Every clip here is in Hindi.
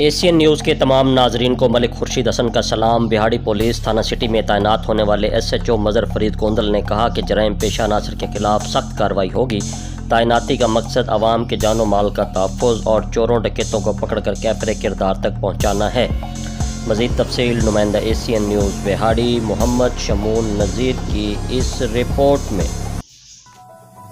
एशियन न्यूज़ के तमाम नाजरीन को मलिक खुर्शीद हसन का सलाम। बिहाड़ी पुलिस थाना सिटी में तैनात होने वाले SHO मज़र फरीद गोंदल ने कहा कि जराइम पेशा अनासर के खिलाफ सख्त कार्रवाई होगी। तैनाती का मकसद आवाम के जानो माल का तहफ़्फ़ुज़ और चोरों डकैतों को पकड़कर कैफ़रे किरदार तक पहुँचाना है। मज़ीद तफसील नुमाइंदा एशियन न्यूज़ बिहाड़ी मोहम्मद शमून नज़ीर की इस रिपोर्ट में।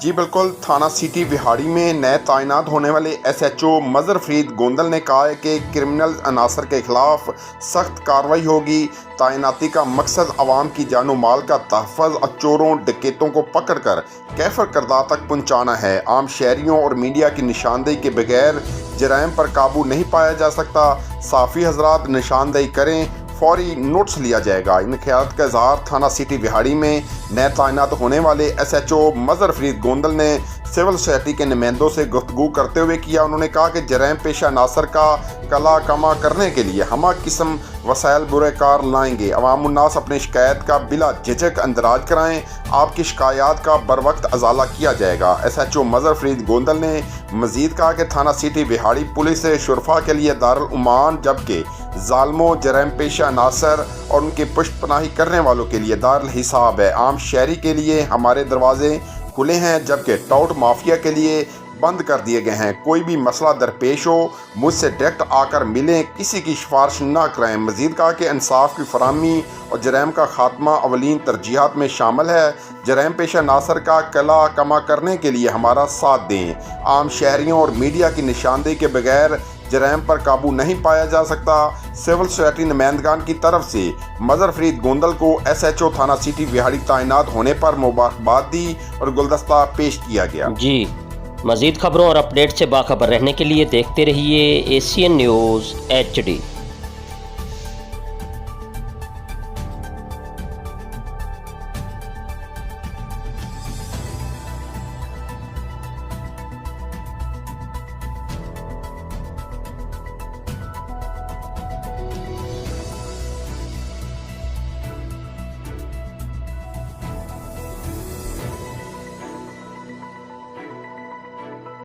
जी बिल्कुल, थाना सिटी बिहाड़ी में नए तैनात होने वाले SHO मज़र फरीद गोंदल ने कहा है कि क्रिमिनल अनासर के खिलाफ सख्त कार्रवाई होगी। तैनाती का मकसद आवाम की जानो माल का तहफ़्फ़ुज़ और चोरों डकैतों को पकड़कर कैफ़र किरदार तक पहुँचाना है। आम शहरियों और मीडिया की निशानदेही के बगैर जराइम पर काबू नहीं पाया जा सकता। साफ़ी हज़रात निशानदेही करें, फौरी नोटिस लिया जाएगा। इन ख्यालात का इजहार थाना सिटी बिहाड़ी में नए तैनात होने वाले SHO मज़र फरीद गोंदल ने सिविल सोसाइटी के नुमाइंदों से गुफ्तगू करते हुए किया। उन्होंने कहा कि जराइम पेशा नासर का कला कमा करने के लिए हम किस्म वसाइल बुरेकार लाएंगे। अवामुन्नास अपनी शिकायत का बिला झिझक अंदराज कराएं। आपकी शिकायत का बर वक्त अजाला किया जाएगा। SHO मज़र फरीद गोंदल ने मज़ीद कहा कि थाना सिटी बिहाड़ी पुलिस शुरफा के लिए दारुल उमान, जबकि जालमों जराइम पेशा नासर और उनकी पुष्ट पनाही करने वालों के लिए दारुल हिसाब है। आम शहरी के लिए हमारे दरवाजे खुले हैं, जबकि टाउट माफिया के लिए बंद कर दिए गए हैं। कोई भी मसला दरपेश हो मुझसे डायरेक्ट आकर मिलें, किसी की सिफारिश ना कराएं। मज़ीद कहा कि इंसाफ की फराहमी और जराइम का खात्मा अवलीन तरजीहात में शामिल है। जराइम पेशा नासर का कला कमा करने के लिए हमारा साथ दें। आम शहरियों और मीडिया की निशानदेही के बगैर जराइम पर काबू नहीं पाया जा सकता। सिविल सोसाइटी नुमाइंदगान की तरफ से मज़र फरीद गोंदल को SHO थाना सिटी बिहाड़ी तैनात होने पर मुबारकबाद दी और गुलदस्ता पेश किया गया। जी, मज़ीद खबरों और अपडेट से बाखबर रहने के लिए देखते रहिए एशियन न्यूज़ HD।